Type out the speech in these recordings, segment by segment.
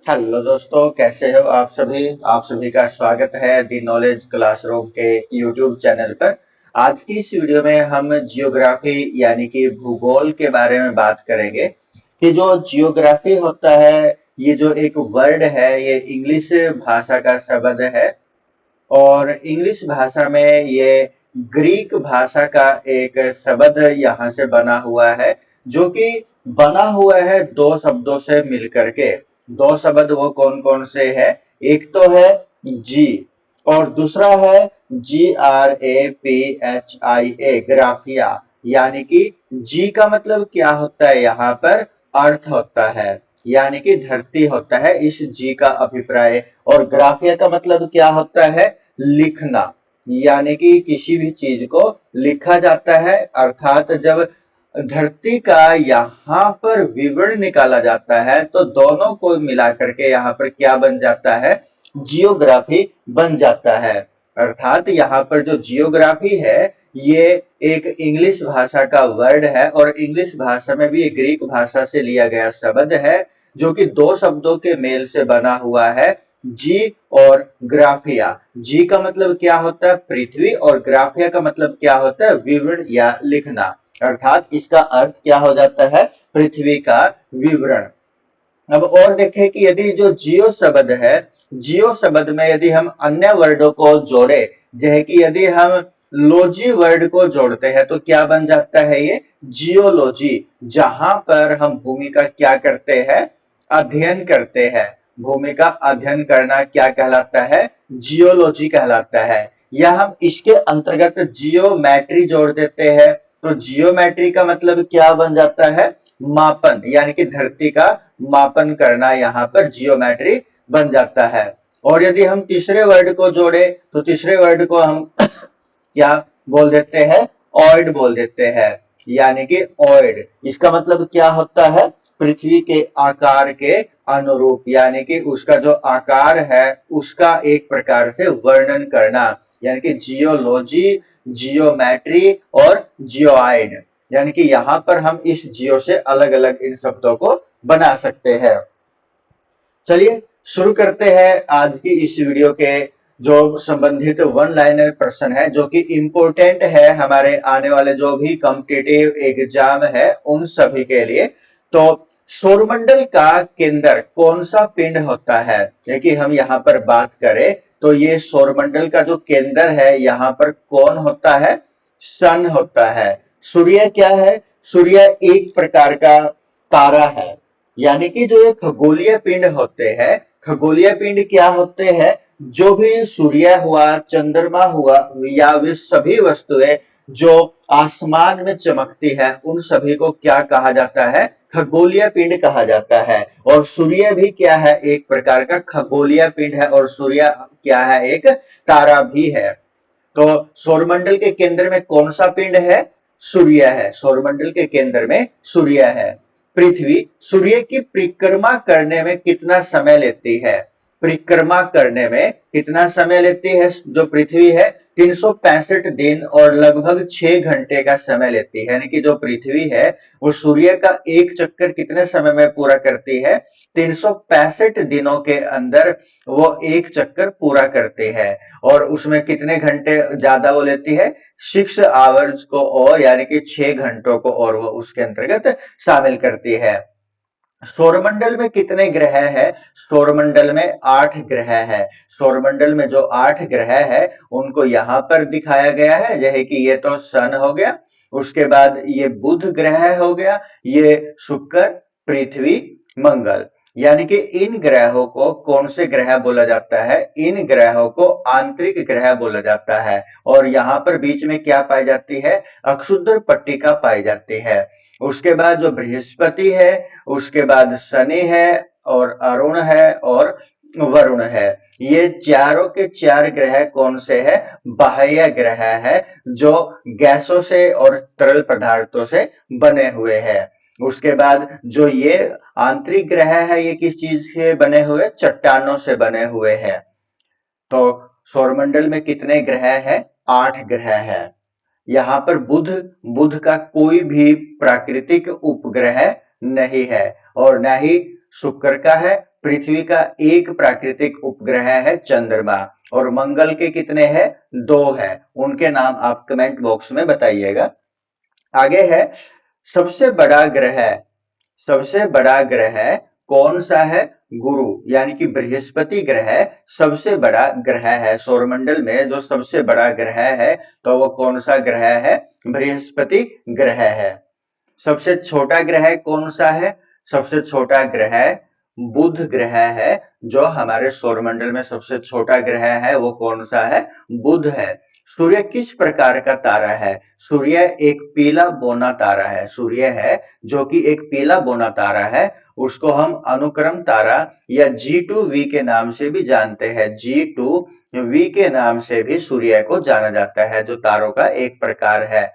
Hello दोस्तों, कैसे हो आप सभी का स्वागत है दी नॉलेज क्लासरूम के यूट्यूब चैनल पर। आज की इस वीडियो में हम जियोग्राफी यानी कि भूगोल के बारे में बात करेंगे कि जो जियोग्राफी होता है, ये जो एक वर्ड है, ये इंग्लिश भाषा का शब्द है। और इंग्लिश भाषा में ये ग्रीक भाषा का एक शब्द यहाँ से बना हुआ है, जो कि बना हुआ है दो शब्दों से मिलकर के। दो शब्द वो कौन कौन से है? एक तो है जी, और दूसरा है GRAPHIA, ग्राफिया। यानी कि जी का मतलब क्या होता है? यहाँ पर अर्थ होता है, यानी कि धरती होता है इस जी का अभिप्राय। और ग्राफिया का मतलब क्या होता है? लिखना, यानी कि किसी भी चीज को लिखा जाता है। अर्थात जब धरती का यहाँ पर विवरण निकाला जाता है तो दोनों को मिला करके यहाँ पर क्या बन जाता है? जियोग्राफी बन जाता है। अर्थात यहाँ पर जो जियोग्राफी है, ये एक इंग्लिश भाषा का वर्ड है, और इंग्लिश भाषा में भी ग्रीक भाषा से लिया गया शब्द है, जो कि दो शब्दों के मेल से बना हुआ है, जी और ग्राफिया। जी का मतलब क्या होता है? पृथ्वी। और ग्राफिया का मतलब क्या होता है? विवरण या लिखना। अर्थात इसका अर्थ क्या हो जाता है? पृथ्वी का विवरण। अब और देखें कि यदि जो जियो शब्द है, जियो शब्द में यदि हम अन्य वर्डों को जोड़े, जैसे कि यदि हम लॉजी वर्ड को जोड़ते हैं तो क्या बन जाता है? ये जियोलॉजी, जहां पर हम भूमि का क्या करते हैं? अध्ययन करते हैं। भूमि का अध्ययन करना क्या कहलाता है? जियोलॉजी कहलाता है। या हम इसके अंतर्गत जियोमेट्री जोड़ देते हैं तो जियोमेट्री का मतलब क्या बन जाता है? मापन, यानी कि धरती का मापन करना, यहाँ पर जियोमेट्री बन जाता है। और यदि हम तीसरे वर्ड को जोड़े तो तीसरे वर्ड को हम क्या बोल देते हैं? ऑइड बोल देते हैं, यानी कि ऑइड। इसका मतलब क्या होता है? पृथ्वी के आकार के अनुरूप, यानी कि उसका जो आकार है उसका एक प्रकार से वर्णन करना, यानी कि जियोलॉजी, जियोमेट्री और जियोआइड। यानी कि यहाँ पर हम इस जियो से अलग अलग इन शब्दों को बना सकते हैं। चलिए शुरू करते हैं आज की इस वीडियो के जो संबंधित वन लाइनर प्रश्न है, जो कि इम्पोर्टेंट है हमारे आने वाले जो भी कॉम्पिटिटिव एग्जाम है उन सभी के लिए। तो सौरमंडल का केंद्र कौन सा पिंड होता है? देखिए हम यहाँ पर बात करें तो ये सौरमंडल का जो केंद्र है यहाँ पर कौन होता है? सन होता है। सूर्य क्या है? सूर्य एक प्रकार का तारा है। यानी कि जो ये खगोलीय पिंड होते हैं, खगोलीय पिंड क्या होते हैं? जो भी सूर्य हुआ, चंद्रमा हुआ, या वे सभी वस्तुएं जो आसमान में चमकती है, उन सभी को क्या कहा जाता है? खगोलीय पिंड कहा जाता है। और सूर्य भी क्या है? एक प्रकार का खगोलीय पिंड है, और सूर्य क्या है? एक तारा भी है। तो सौरमंडल के केंद्र में कौन सा पिंड है? सूर्य है। सौरमंडल के केंद्र में सूर्य है। पृथ्वी सूर्य की परिक्रमा करने में कितना समय लेती है? परिक्रमा करने में कितना समय लेती है जो पृथ्वी है? 365 दिन और लगभग 6 घंटे का समय लेती है। यानी कि जो पृथ्वी है वो सूर्य का एक चक्कर कितने समय में पूरा करती है? 365 दिनों के अंदर वो एक चक्कर पूरा करती है। और उसमें कितने घंटे ज्यादा वो लेती है? 6 आवर्स को, और यानी कि 6 घंटों को, और वो उसके अंतर्गत शामिल करती है। सौरमंडल में कितने ग्रह है? सौरमंडल में 8 ग्रह है। सौरमंडल में जो 8 ग्रह है उनको यहाँ पर दिखाया गया है, जैसे कि ये तो सन हो गया, उसके बाद ये बुध ग्रह हो गया, ये शुक्र, पृथ्वी, मंगल। यानी कि इन ग्रहों को कौन से ग्रह बोला जाता है? इन ग्रहों को आंतरिक ग्रह बोला जाता है। और यहाँ पर बीच में क्या पाई जाती है? अक्षुद्र पट्टिका पाई जाती है। उसके बाद जो बृहस्पति है, उसके बाद शनि है, और अरुण है, और वरुण है। ये चारों के चार ग्रह कौन से है? बाह्य ग्रह है, जो गैसों से और तरल पदार्थों से बने हुए हैं। उसके बाद जो ये आंतरिक ग्रह है, ये किस चीज से बने हुए? चट्टानों से बने हुए हैं। तो सौरमंडल में कितने ग्रह हैं? 8 ग्रह है। यहाँ पर बुध, बुध का कोई भी प्राकृतिक उपग्रह नहीं है, और न ही शुक्र का है, पृथ्वी का एक प्राकृतिक उपग्रह है चंद्रमा, और मंगल के कितने हैं? 2 है। उनके नाम आप कमेंट बॉक्स में बताइएगा। आगे है, सबसे बड़ा ग्रह सबसे बड़ा ग्रह कौन सा है? गुरु यानी कि बृहस्पति ग्रह सबसे बड़ा ग्रह है। सौरमंडल में जो सबसे बड़ा ग्रह है तो वो कौन सा ग्रह है? बृहस्पति ग्रह है। सबसे छोटा ग्रह कौन सा है? सबसे छोटा ग्रह बुध ग्रह है। जो हमारे सौरमंडल में सबसे छोटा ग्रह है वो कौन सा है? बुध है। सूर्य किस प्रकार का तारा है? सूर्य एक पीला बौना तारा है। सूर्य है जो कि एक पीला बौना तारा है, उसको हम अनुक्रम तारा या G2V के नाम से भी जानते हैं। G2V के नाम से भी सूर्य को जाना जाता है, जो तारों का एक प्रकार है।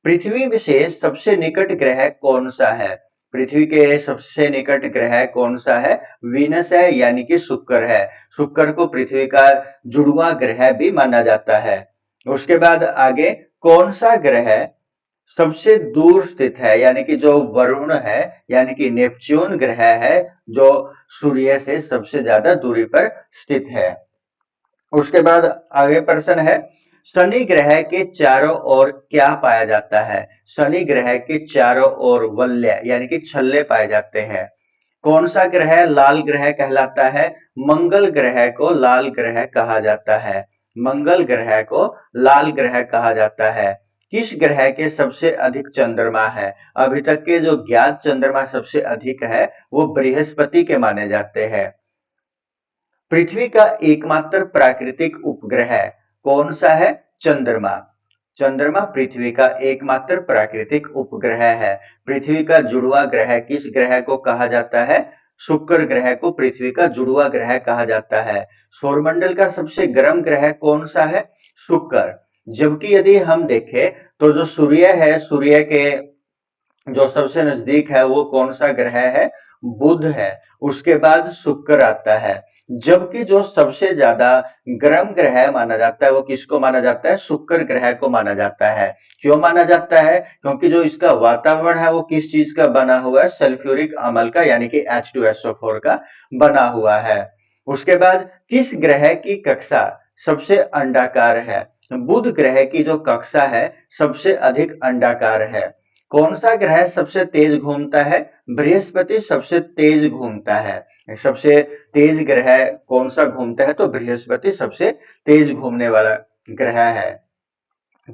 पृथ्वी से सबसे निकट ग्रह कौन सा है? पृथ्वी के सबसे निकट ग्रह कौन सा है? वीनस है, यानी कि शुक्र है। शुक्र को पृथ्वी का जुड़वा ग्रह भी माना जाता है। उसके बाद आगे, कौन सा ग्रह सबसे दूर स्थित है? यानी कि जो वरुण है, यानी कि नेपच्यून ग्रह है, जो सूर्य से सबसे ज्यादा दूरी पर स्थित है। उसके बाद आगे प्रश्न है, शनि ग्रह के चारों ओर क्या पाया जाता है? शनि ग्रह के चारों ओर वलय यानी कि छल्ले पाए जाते हैं। कौन सा ग्रह लाल ग्रह कहलाता है? मंगल ग्रह को लाल ग्रह कहा जाता है। मंगल ग्रह को लाल ग्रह कहा जाता है। किस ग्रह के सबसे अधिक चंद्रमा है? अभी तक के जो ज्ञात चंद्रमा सबसे अधिक है वो बृहस्पति के माने जाते हैं। पृथ्वी का एकमात्र प्राकृतिक उपग्रह कौन सा है? चंद्रमा। चंद्रमा पृथ्वी का एकमात्र प्राकृतिक उपग्रह है। पृथ्वी का जुड़वा ग्रह किस ग्रह को कहा जाता है? शुक्र ग्रह को पृथ्वी का जुड़वा ग्रह कहा जाता है। सौरमंडल का सबसे गर्म ग्रह कौन सा है? शुक्र। जबकि यदि हम देखें तो जो सूर्य है, सूर्य के जो सबसे नजदीक है वो कौन सा ग्रह है? बुध है। उसके बाद शुक्र आता है। जबकि जो सबसे ज्यादा गर्म ग्रह माना जाता है वो किसको माना जाता है? शुक्र ग्रह को माना जाता है। क्यों माना जाता है? क्योंकि जो इसका वातावरण है वो किस चीज का बना हुआ है? सल्फ्यूरिक अम्ल का, यानी कि H2SO4 का बना हुआ है। उसके बाद किस ग्रह की कक्षा सबसे अंडाकार है? बुध ग्रह की जो कक्षा है सबसे अधिक अंडाकार है। कौन सा ग्रह सबसे तेज घूमता है? बृहस्पति सबसे तेज घूमता है। सबसे तेज ग्रह कौन सा घूमता है? तो बृहस्पति सबसे तेज घूमने वाला ग्रह है।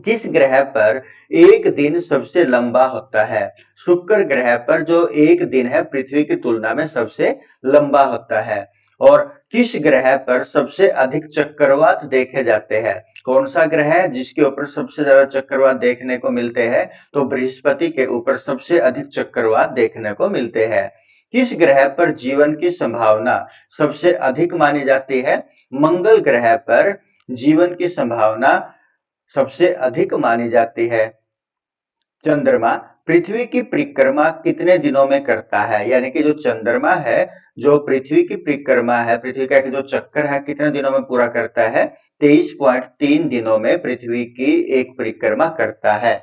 किस ग्रह पर एक दिन सबसे लंबा होता है? शुक्र ग्रह पर जो एक दिन है पृथ्वी की तुलना में सबसे लंबा होता है। और किस ग्रह पर सबसे अधिक चक्रवात देखे जाते हैं? कौन सा ग्रह है जिसके ऊपर सबसे ज्यादा चक्रवात देखने को मिलते हैं? तो बृहस्पति के ऊपर सबसे अधिक चक्रवात देखने को मिलते हैं। किस ग्रह पर जीवन की संभावना सबसे अधिक मानी जाती है? मंगल ग्रह पर जीवन की संभावना सबसे अधिक मानी जाती है। चंद्रमा पृथ्वी की परिक्रमा कितने दिनों में करता है? यानी कि जो चंद्रमा है, जो पृथ्वी की परिक्रमा है, पृथ्वी का जो चक्कर है, कितने दिनों में पूरा करता है? 23.3 दिनों में पृथ्वी की एक परिक्रमा करता है।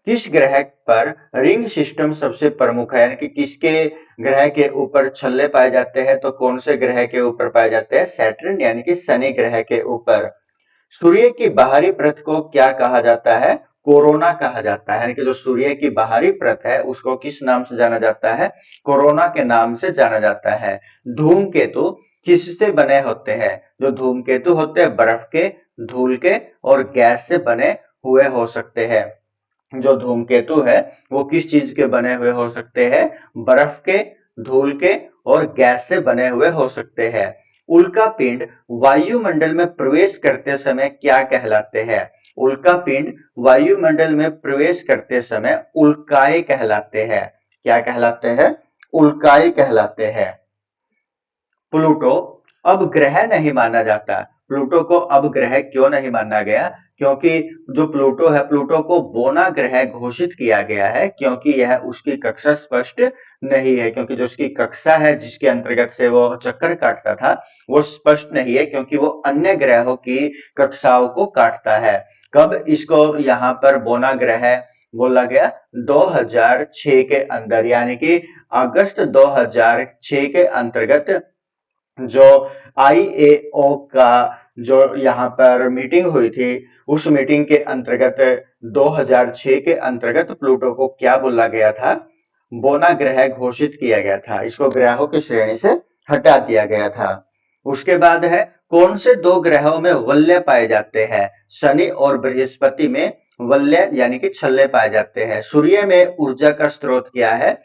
किस ग्रह पर रिंग सिस्टम सबसे प्रमुख है? यानी कि किसके ग्रह के ऊपर छल्ले पाए जाते हैं? तो कौन से ग्रह के ऊपर पाए जाते हैं? सैटर्न यानी कि शनि ग्रह के ऊपर। सूर्य की बाहरी परत को क्या कहा जाता है? कोरोना कहा जाता है। यानी कि जो सूर्य की बाहरी परत है उसको किस नाम से जाना जाता है? कोरोना के नाम से जाना जाता है। धूमकेतु किससे बने होते हैं? जो धूमकेतु होते हैं बर्फ के, धूल के और गैस से बने हुए हो सकते हैं। जो धूमकेतु है वो किस चीज के बने हुए हो सकते हैं? बर्फ के, धूल के और गैस से बने हुए हो सकते हैं। उल्का पिंड वायुमंडल में प्रवेश करते समय क्या कहलाते हैं? उल्का पिंड वायुमंडल में प्रवेश करते समय उल्काएं कहलाते हैं। क्या कहलाते हैं? उल्काएं कहलाते हैं। प्लूटो अब ग्रह नहीं माना जाता। प्लूटो को अब ग्रह क्यों नहीं माना गया? क्योंकि जो प्लूटो है, प्लूटो को बोना ग्रह घोषित किया गया है, क्योंकि यह उसकी कक्षा स्पष्ट नहीं है। क्योंकि जो उसकी कक्षा है जिसके अंतर्गत से वो चक्कर काटता था वो स्पष्ट नहीं है, क्योंकि वो अन्य ग्रहों की कक्षाओं को काटता है। कब इसको यहाँ पर बोना ग्रह बोला गया 2006 के अंदर, यानी कि अगस्त 2006 के अंतर्गत जो आईएओ का जो यहाँ पर मीटिंग हुई थी, उस मीटिंग के अंतर्गत 2006 के अंतर्गत प्लूटो को क्या बोला गया था? बोना ग्रह घोषित किया गया था। इसको ग्रहों की श्रेणी से हटा दिया गया था। उसके बाद है, कौन से दो ग्रहों में वलय पाए जाते हैं? शनि और बृहस्पति में वलय यानी कि छल्ले पाए जाते हैं। सूर्य में ऊर्जा का स्रोत क्या है?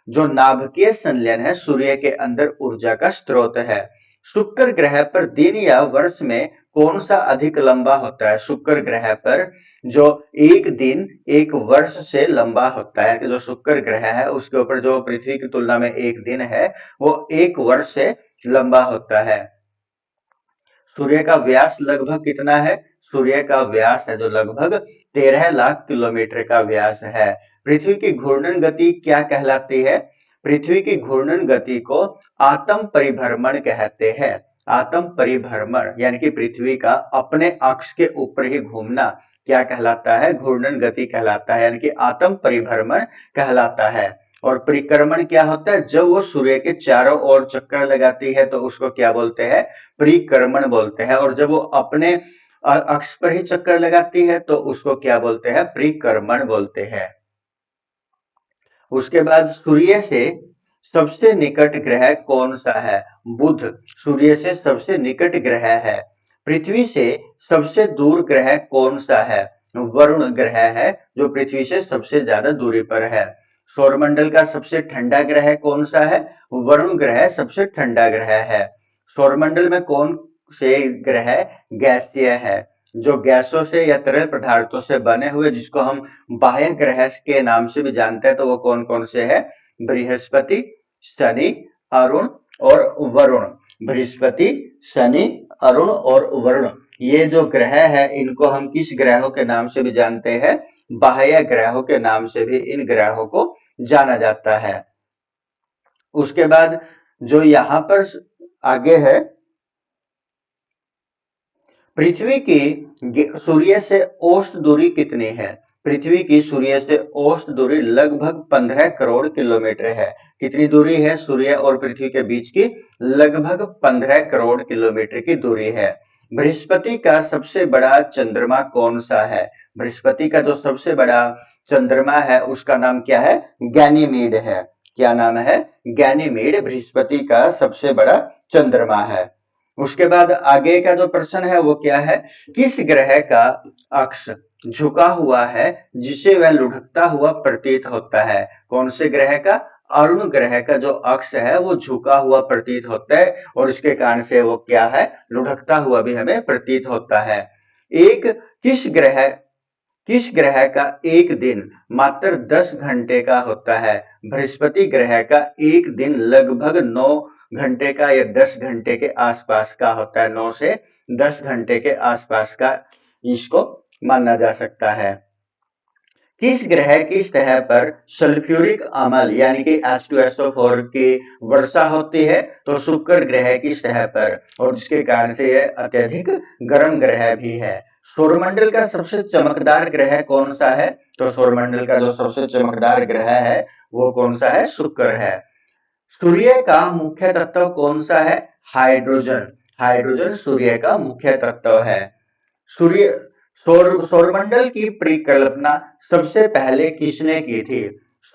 जो नाभिकीय संलयन है, सूर्य के अंदर ऊर्जा का स्रोत है। शुक्र ग्रह पर दिन या वर्ष में कौन सा अधिक लंबा होता है? शुक्र ग्रह पर जो एक दिन एक वर्ष से लंबा होता है, कि जो शुक्र ग्रह है उसके ऊपर जो पृथ्वी की तुलना में एक दिन है वो एक वर्ष से लंबा होता है। सूर्य का व्यास लगभग कितना है? सूर्य का व्यास है जो लगभग 13 लाख किलोमीटर का व्यास है। पृथ्वी की घूर्णन गति क्या कहलाती है? पृथ्वी की घूर्णन गति को आत्म परिभ्रमण कहते हैं। आत्म परिभ्रमण यानी कि पृथ्वी का अपने अक्ष के ऊपर ही घूमना क्या कहलाता है? घूर्णन गति कहलाता है, यानी कि आत्म परिभ्रमण कहलाता है। और परिक्रमण क्या होता है? जब वो सूर्य के चारों ओर चक्कर लगाती है तो उसको क्या बोलते हैं? परिक्रमण बोलते हैं। और जब वो अपने अक्ष पर ही चक्कर लगाती है तो उसको क्या बोलते हैं? परिक्रमण बोलते हैं। उसके बाद सूर्य से सबसे निकट ग्रह कौन सा है? बुध सूर्य से सबसे निकट ग्रह है। पृथ्वी से सबसे दूर ग्रह कौन सा है? वरुण ग्रह है जो पृथ्वी से सबसे ज्यादा दूरी पर है। सौरमंडल का सबसे ठंडा ग्रह कौन सा है? वरुण ग्रह सबसे ठंडा ग्रह है। सौरमंडल में कौन से ग्रह गैसीय है? जो गैसों से या तरल पदार्थों से बने हुए, जिसको हम बाह्य ग्रह के नाम से भी जानते हैं, तो वो कौन कौन से है? बृहस्पति, शनि, अरुण और वरुण। बृहस्पति, शनि, अरुण और वरुण, ये जो ग्रह है इनको हम किस ग्रहों के नाम से भी जानते हैं? बाह्य ग्रहों के नाम से भी इन ग्रहों को जाना जाता है। उसके बाद जो यहाँ पर आगे है, पृथ्वी की सूर्य से औसत दूरी कितनी है? पृथ्वी की सूर्य से औसत दूरी लगभग 15 करोड़ किलोमीटर है। कितनी दूरी है सूर्य और पृथ्वी के बीच की? लगभग 15 करोड़ किलोमीटर की दूरी है। बृहस्पति का सबसे बड़ा चंद्रमा कौन सा है? बृहस्पति का जो सबसे बड़ा चंद्रमा है उसका नाम क्या है? गैनीमीड है। क्या नाम है? गैनीमीड बृहस्पति का सबसे बड़ा चंद्रमा है। उसके बाद आगे का जो प्रश्न है वो क्या है? किस ग्रह का अक्ष झुका हुआ है जिसे वह लुढ़कता हुआ प्रतीत होता है? कौन से ग्रह का? अरुण ग्रह का जो अक्ष है वो झुका हुआ प्रतीत होता है और इसके कारण से वो क्या है? लुढ़कता हुआ भी हमें प्रतीत होता है। एक किस ग्रह किस ग्रह का एक दिन मात्र 10 घंटे का होता है? बृहस्पति ग्रह का एक दिन लगभग 9 घंटे का या 10 घंटे के आसपास का होता है। 9 से 10 घंटे के आसपास का इसको माना जा सकता है। किस ग्रह की सतह पर सल्फ्यूरिक अम्ल यानी कि H2SO4 की वर्षा होती है? तो शुक्र ग्रह की सतह पर, और जिसके कारण से यह अत्यधिक गर्म ग्रह भी है। सौरमंडल का सबसे चमकदार ग्रह कौन सा है? तो सौरमंडल का जो सबसे चमकदार ग्रह है वो कौन सा है? शुक्र है। सूर्य का मुख्य तत्व कौन सा है? हाइड्रोजन। हाइड्रोजन सूर्य का मुख्य तत्व है। सूर्य सौरमंडल की परिकल्पना सबसे पहले किसने की थी?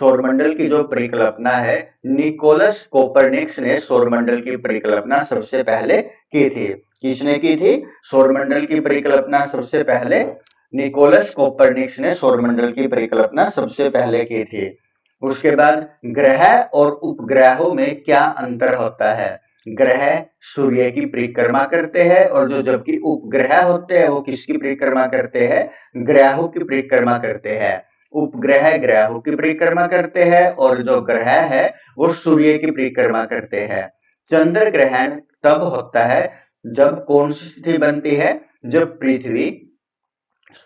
सौरमंडल की जो परिकल्पना है, निकोलस कोपरनिकस ने सौरमंडल की परिकल्पना सबसे पहले की थी। किसने की थी? सौरमंडल की परिकल्पना सबसे पहले निकोलस कोपरनिकस ने सौरमंडल की परिकल्पना सबसे पहले की थी। उसके बाद ग्रह और उपग्रहों में क्या अंतर होता है? ग्रह सूर्य की परिक्रमा करते हैं और जो जबकि उपग्रह होते हैं वो किसकी परिक्रमा करते हैं? ग्रहों की परिक्रमा करते हैं। उपग्रह ग्रहों की परिक्रमा करते हैं और जो ग्रह है वो सूर्य की परिक्रमा करते हैं। चंद्र ग्रहण तब होता है जब कौन सी स्थिति बनती है? जब पृथ्वी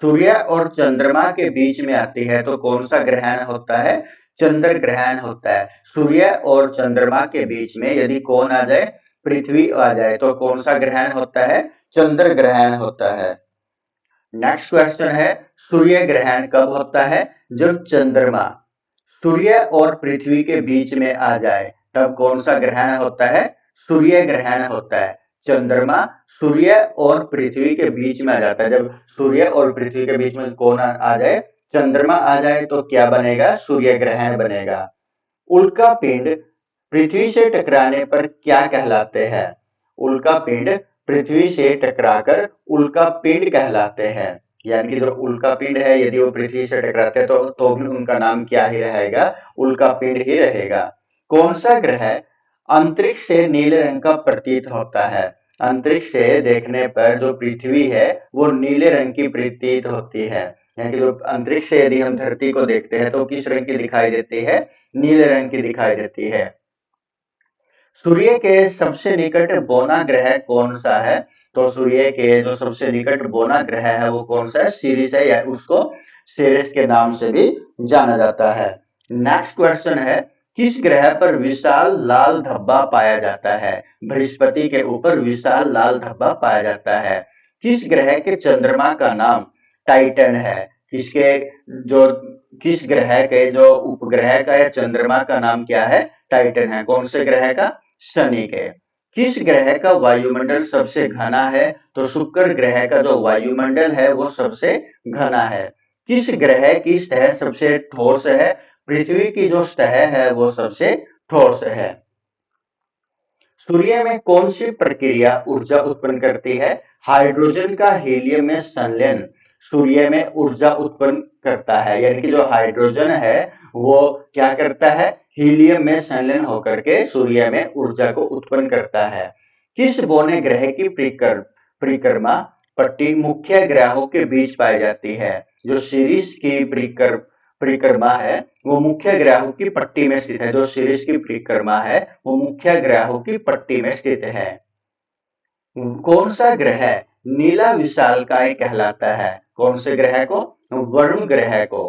सूर्य और चंद्रमा के बीच में आती है तो कौन सा ग्रहण होता है? चंद्र ग्रहण होता है। सूर्य और चंद्रमा के बीच में यदि कौन आ जाए? पृथ्वी आ जाए तो कौन सा ग्रहण होता है? चंद्र ग्रहण होता है। नेक्स्ट क्वेश्चन है, सूर्य ग्रहण कब होता है? जब चंद्रमा सूर्य और पृथ्वी के बीच में आ जाए तब कौन सा ग्रहण होता है? सूर्य ग्रहण होता है। चंद्रमा सूर्य और पृथ्वी के बीच में आ जाता है। जब सूर्य और पृथ्वी के बीच में कौन आ जाए? चंद्रमा आ जाए तो क्या बनेगा? सूर्य ग्रहण बनेगा। उल्का पिंड पृथ्वी से टकराने पर क्या कहलाते हैं? उल्का पिंड पृथ्वी से टकराकर उल्का पिंड कहलाते हैं। यानी कि जो उल्का पिंड है यदि वो पृथ्वी से टकराते हैं तो भी उनका नाम क्या ही रहेगा? उल्का पिंड ही रहेगा। कौन सा ग्रह अंतरिक्ष से नीले रंग का प्रतीत होता है? अंतरिक्ष से देखने पर जो पृथ्वी है वो नीले रंग की प्रतीत होती है। यानी कि जो अंतरिक्ष से यदि हम धरती को देखते हैं तो किस रंग की दिखाई देती है? नीले रंग की दिखाई देती है। सूर्य के सबसे निकट बौना ग्रह कौन सा है? तो सूर्य के जो सबसे निकट बौना ग्रह है वो कौन सा है? सीरिस है, या उसको सेरेस के नाम से भी जाना जाता है। नेक्स्ट क्वेश्चन है, किस ग्रह पर विशाल लाल धब्बा पाया जाता है? बृहस्पति के ऊपर विशाल लाल धब्बा पाया जाता है। किस ग्रह के चंद्रमा का नाम टाइटन है? किसके जो किस ग्रह के जो उपग्रह का या चंद्रमा का नाम क्या है? टाइटन है। कौन से ग्रह का? शनि के। किस ग्रह का वायुमंडल सबसे घना है? तो शुक्र ग्रह का जो वायुमंडल है वो सबसे घना है। किस ग्रह की सतह सबसे ठोस है? पृथ्वी की जो सतह है वो सबसे ठोस है। सूर्य में कौन सी प्रक्रिया ऊर्जा उत्पन्न करती है? हाइड्रोजन का हीलियम में संलयन सूर्य में ऊर्जा उत्पन्न करता है। यानी कि जो हाइड्रोजन है वो क्या करता है? हीलियम में संलयन होकर के सूर्य में ऊर्जा को उत्पन्न करता है। किस बौने ग्रह की परिक्रमा पट्टी मुख्य ग्रहों के बीच पाई जाती है? जो सीरीज की परिक्रमा है वो मुख्य ग्रहों की पट्टी में स्थित है। जो सीरीज की परिक्रमा है वो मुख्य ग्रहों की पट्टी में स्थित है। कौन सा ग्रह नीला विशालकाय कहलाता है? कौन से ग्रह को? वरुण ग्रह को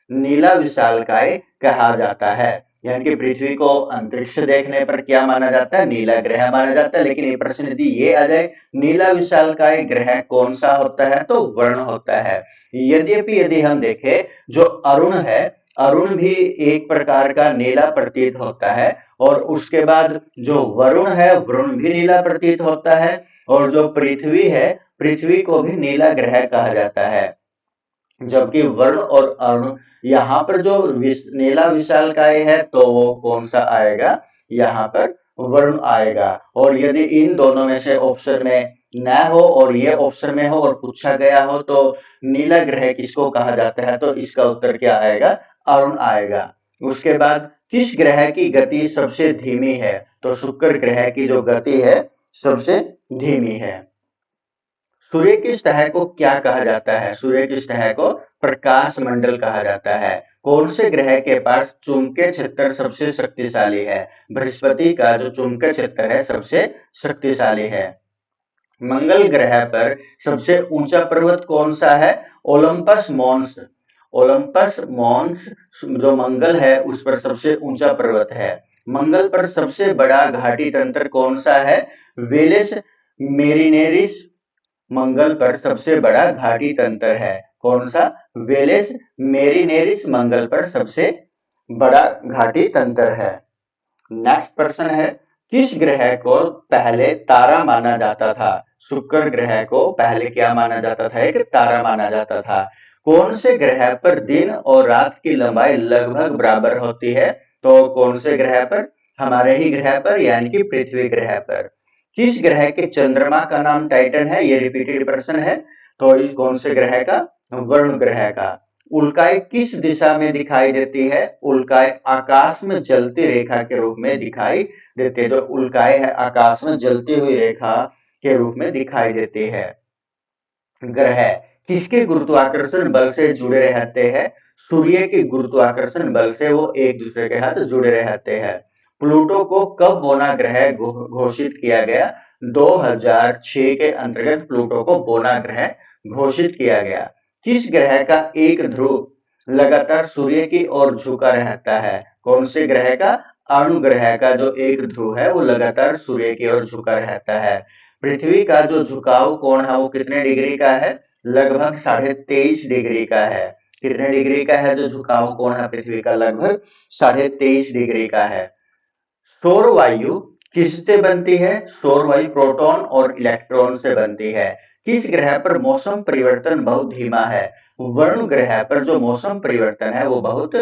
नीला विशालकाय कहा जाता है। यानी कि पृथ्वी को अंतरिक्ष से देखने पर क्या माना जाता है? नीला ग्रह माना जाता है। लेकिन ये प्रश्न यदि ये आ जाए नीला विशालकाय ग्रह कौन सा होता है तो वरुण होता है। यद्यपि यदि हम देखें जो अरुण है, अरुण भी एक प्रकार का नीला प्रतीत होता है, और उसके बाद जो वरुण है वरुण भी नीला प्रतीत होता है, और जो पृथ्वी है पृथ्वी को भी नीला ग्रह कहा जाता है। जबकि वरुण और अरुण यहाँ पर जो नीला विशालकाय है तो वो कौन सा आएगा? यहाँ पर वरुण आएगा। और यदि इन दोनों में से ऑप्शन में न हो और ये ऑप्शन में हो और पूछा गया हो तो नीला ग्रह किसको कहा जाता है, तो इसका उत्तर क्या आएगा? अरुण आएगा। उसके बाद किस ग्रह की गति सबसे धीमी है? तो शुक्र ग्रह की जो गति है सबसे धीमी है। सूर्य की सतह को क्या कहा जाता है? सूर्य की सतह को प्रकाश मंडल कहा जाता है। कौन से ग्रह के पास चुंबकीय क्षेत्र सबसे शक्तिशाली है? बृहस्पति का जो चुंबकीय क्षेत्र है सबसे शक्तिशाली है। मंगल ग्रह पर सबसे ऊंचा पर्वत कौन सा है? Olympus Mons. ओलंपस मॉन्स जो मंगल है उस पर सबसे ऊंचा पर्वत है। मंगल पर सबसे बड़ा घाटी तंत्र कौन सा है? वेलेस मेरिनेरिस मंगल पर सबसे बड़ा घाटी तंत्र है। कौन सा? वेलेस मेरिनेरिस मंगल पर सबसे बड़ा घाटी तंत्र है। नेक्स्ट प्रश्न है, किस ग्रह को पहले तारा माना जाता था? शुक्र ग्रह को पहले क्या माना जाता था? एक तारा माना जाता था। कौन से ग्रह पर दिन और रात की लंबाई लगभग बराबर होती है? तो कौन से ग्रह पर? हमारे ही ग्रह पर, यानी कि पृथ्वी ग्रह पर। किस ग्रह के चंद्रमा का नाम टाइटन है? ये रिपीटेड प्रश्न है। तो इस कौन से ग्रह का? वरुण ग्रह का। उल्काएं किस दिशा में दिखाई देती है? उल्काएं आकाश में जलती रेखा के रूप में दिखाई देती है। जो उल्काएं है आकाश में जलती हुई रेखा के रूप में दिखाई देती है। ग्रह किसके गुरुत्वाकर्षण बल से जुड़े रहते हैं? सूर्य के गुरुत्वाकर्षण बल से वो एक दूसरे के साथ जुड़े रहते हैं। प्लूटो को कब बोना ग्रह घोषित किया गया? 2006 के अंतर्गत प्लूटो को बोना ग्रह घोषित किया गया। किस ग्रह का एक ध्रुव लगातार सूर्य की ओर झुका रहता है? कौन से ग्रह का? अणु ग्रह का जो एक ध्रुव है वो लगातार सूर्य की ओर झुका रहता है। पृथ्वी का जो झुकाव कोण है वो कितने डिग्री का है? लगभग 23.5 डिग्री का है। कितने डिग्री का है जो झुकाव कोण है पृथ्वी का? लगभग 23.5 डिग्री का है। सौर वायु किससे बनती है? सौर वायु प्रोटॉन और इलेक्ट्रॉन से बनती है। किस ग्रह पर मौसम परिवर्तन बहुत धीमा है? वरुण ग्रह पर जो मौसम परिवर्तन है वो बहुत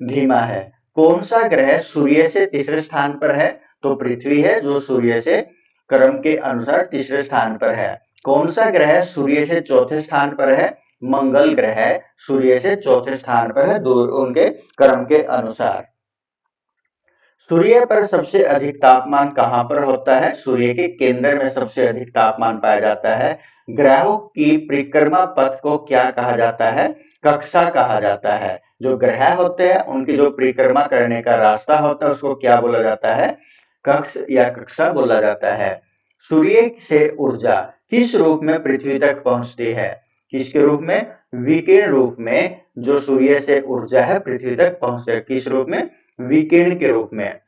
धीमा है। कौन सा ग्रह सूर्य से तीसरे स्थान पर है? तो पृथ्वी है जो सूर्य से क्रम के अनुसार तीसरे स्थान पर है। कौन सा ग्रह सूर्य से चौथे स्थान पर है? मंगल ग्रह सूर्य से चौथे स्थान पर है, दूर उनके क्रम के अनुसार। सूर्य पर सबसे अधिक तापमान कहां पर होता है? सूर्य के केंद्र में सबसे अधिक तापमान पाया जाता है। ग्रहों की परिक्रमा पथ को क्या कहा जाता है? कक्षा कहा जाता है। जो ग्रह होते हैं उनकी जो परिक्रमा करने का रास्ता होता है उसको क्या बोला जाता है? कक्ष या कक्षा बोला जाता है। सूर्य से ऊर्जा किस रूप में पृथ्वी तक पहुंचती है? किसके रूप में? विकिरण रूप में जो सूर्य से ऊर्जा है पृथ्वी तक पहुंचती है। किस रूप में? विकिरण के रूप में।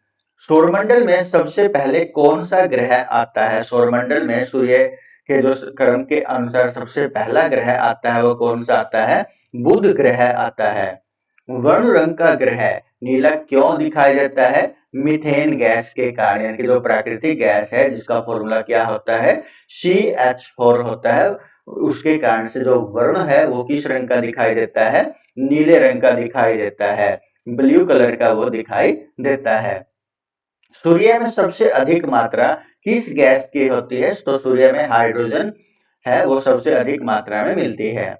सौरमंडल में सबसे पहले कौन सा ग्रह आता है? सौरमंडल में सूर्य के जो क्रम के अनुसार सबसे पहला ग्रह आता है वो कौन सा आता है? बुध ग्रह आता है। वर्ण रंग का ग्रह नीला क्यों दिखाई देता है? मीथेन गैस के कारण, यानी कि जो प्राकृतिक गैस है जिसका फॉर्मूला क्या होता है? CH4 होता है। उसके कारण से जो वर्ण है वो किस रंग का दिखाई देता है? नीले रंग का दिखाई देता है, ब्लू कलर का वो दिखाई देता है। सूर्य में सबसे अधिक मात्रा किस गैस की होती है? तो सूर्य में हाइड्रोजन है वो सबसे अधिक मात्रा में मिलती है।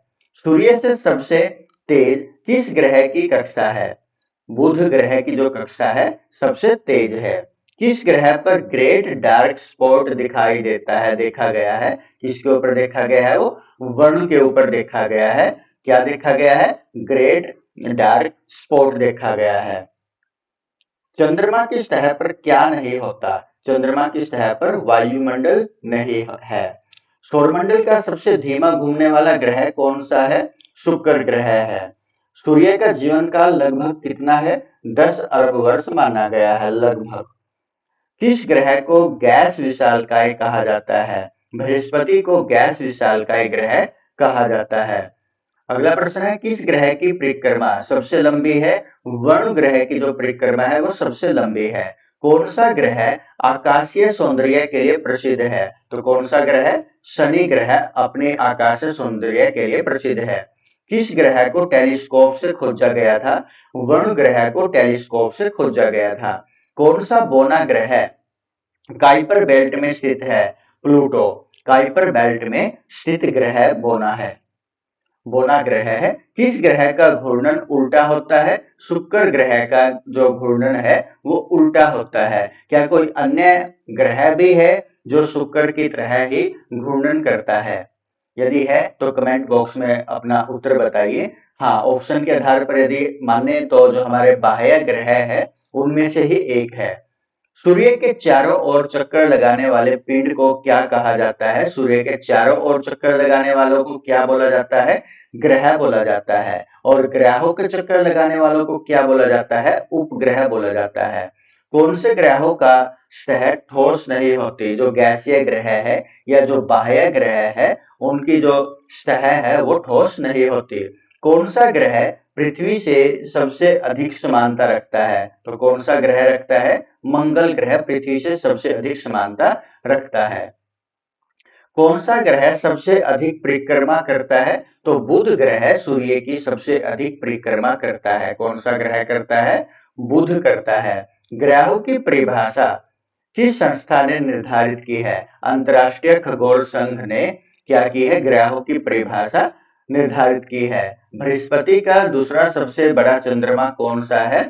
सूर्य से सबसे तेज किस ग्रह की कक्षा है? बुध ग्रह की जो कक्षा है सबसे तेज है। किस ग्रह पर ग्रेट डार्क स्पॉट दिखाई देता है, देखा गया है? किसके ऊपर देखा गया है? वो वरुण के ऊपर देखा गया है। क्या देखा गया है? ग्रेट डार्क स्पॉट देखा गया है। चंद्रमा की सतह पर क्या नहीं होता? चंद्रमा की सतह पर वायुमंडल नहीं है। सौरमंडल का सबसे धीमा घूमने वाला ग्रह कौन सा है? शुक्र ग्रह है। सूर्य का जीवन काल लगभग कितना है? 10 अरब वर्ष माना गया है, लगभग। किस ग्रह को गैस विशालकाय कहा जाता है? बृहस्पति को गैस विशालकाय ग्रह कहा जाता है। अगला प्रश्न है, किस ग्रह की परिक्रमा सबसे लंबी है? वरुण ग्रह की जो परिक्रमा है वो सबसे लंबी है। कौन सा ग्रह आकाशीय सौंदर्य के लिए प्रसिद्ध है? तो कौन सा ग्रह? शनि ग्रह अपने आकाशीय सौंदर्य के लिए प्रसिद्ध है। किस ग्रह को टेलीस्कोप से खोजा गया था? वरुण ग्रह को टेलीस्कोप से खोजा गया था। कौन सा बौना ग्रह काइपर बेल्ट में स्थित है? प्लूटो काइपर बेल्ट में स्थित ग्रह बौना है, बोना ग्रह है। किस ग्रह का घूर्णन उल्टा होता है? शुक्र ग्रह का जो घूर्णन है वो उल्टा होता है। क्या कोई अन्य ग्रह भी है जो शुक्र की तरह ही घूर्णन करता है? यदि है तो कमेंट बॉक्स में अपना उत्तर बताइए। हाँ, ऑप्शन के आधार पर यदि माने तो जो हमारे बाह्य ग्रह है उनमें से ही एक है। सूर्य के चारों ओर चक्कर लगाने वाले पिंड को क्या कहा जाता है? सूर्य के चारों ओर चक्कर लगाने वालों को क्या बोला जाता है? ग्रह बोला जाता है। और ग्रहों के चक्कर लगाने वालों को क्या बोला जाता है? उपग्रह बोला जाता है। कौन से ग्रहों का सतह ठोस नहीं होती? जो गैसीय ग्रह है या जो बाह्य ग्रह है उनकी जो सतह है वो ठोस नहीं होती। कौन सा ग्रह पृथ्वी से सबसे अधिक समानता रखता है? तो कौन सा ग्रह रखता है? मंगल ग्रह पृथ्वी से सबसे अधिक समानता रखता है। कौन सा ग्रह सबसे अधिक परिक्रमा करता है? तो बुध ग्रह सूर्य की सबसे अधिक परिक्रमा करता है। कौन सा ग्रह करता है? बुध करता है। ग्रहों की परिभाषा किस संस्था ने निर्धारित की है? अंतरराष्ट्रीय खगोल संघ ने क्या की है? ग्रहों की परिभाषा निर्धारित की है। बृहस्पति का दूसरा सबसे बड़ा चंद्रमा कौन सा है?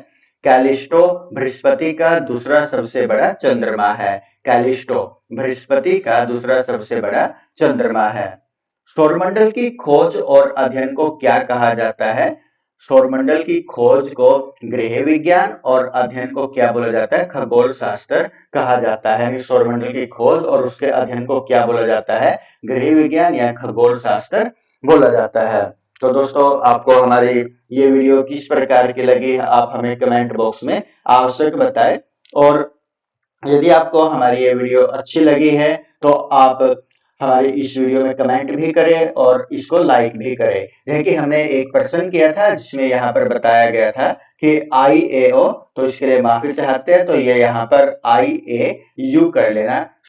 कैलिस्टो बृहस्पति का दूसरा सबसे बड़ा चंद्रमा है। कैलिस्टो बृहस्पति का दूसरा सबसे बड़ा चंद्रमा है। सौरमंडल की खोज और अध्ययन को क्या कहा जाता है? सौरमंडल की खोज को गृह विज्ञान और अध्ययन को क्या बोला जाता है? खगोल शास्त्र कहा जाता है। सौरमंडल की खोज और उसके अध्ययन को क्या बोला जाता है? गृह विज्ञान या खगोल शास्त्र बोला जाता है। तो दोस्तों, आपको हमारी ये वीडियो किस प्रकार की लगी आप हमें कमेंट बॉक्स में आवश्यक बताएं। और यदि आपको हमारी ये वीडियो अच्छी लगी है तो आप हमारे इस वीडियो में कमेंट भी करें और इसको लाइक भी करें। देखिए हमने एक प्रश्न किया था जिसमें यहाँ पर बताया गया था कि IAO, तो इसके लिए माफी चाहते हैं, तो ये यहाँ पर IAU कर लेना।